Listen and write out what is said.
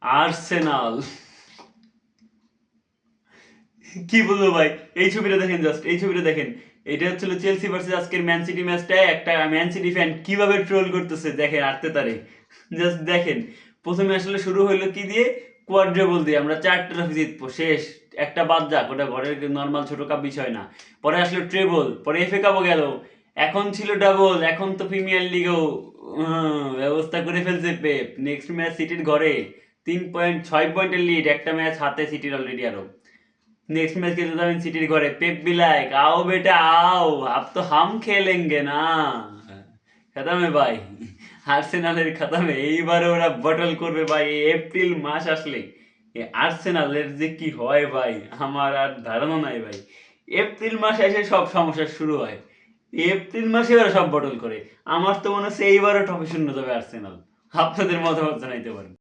Arsenal. কি বলবো ভাই, এই ছবিটা দেখেন, জাস্ট এই ছবিটা দেখেন। এটা হচ্ছিল চেলসি ভার্সেস আজকের ম্যান সিটি ম্যাচটায় একটা ম্যান সিটি ফ্যান কিভাবে ট্রোল করতেছে দেখেন আর্তেতারে। জাস্ট দেখেন, প্রথমে আসলে শুরু হইলো কি দিয়ে, কোয়াড্রেবল দিয়ে আমরা 4 ট্রফি জিতবো, শেষ একটা বাদ যাক, ওটা ঘরের নর্মাল ছোট কাপ বিষয় না। পরে আসলো ট্রেবল, পরে এফএ কাপও গেল, এখন ছিল ডাবল, এখন তো প্রিমিয়ার লিগেও ব্যবস্থা করে ফেলছে পেপ। নেক্সট ম্যাচ সিটির ঘরে 3.6 পয়েন্টের লিড, একটা ম্যাচ হাতে সিটির অলরেডি আরো। नेक्स्ट मैच खेलते जाবেন সিটির ঘরে, পেপ বি লাইক आओ बेटा आओ अब तो हम खेलेंगे ना। খতম হে ভাই, আর্সেনালের খতম। এইবারে ওরা বটল করবে ভাই এই এপ্রিল মাস আসলে। এই আর্সেনালের যে কি হয় ভাই, আমার আর ধারণা নাই ভাই। এপ্রিল মাস এসে সব সমস্যা শুরু হয়, এপ্রিল মাসে ওরা সব বটল করে। আমার তো মনে হচ্ছে এইবারও ট্রফি শূন্য যাবে আর্সেনাল। আপনাদের মতামত জানাইতে পারেন।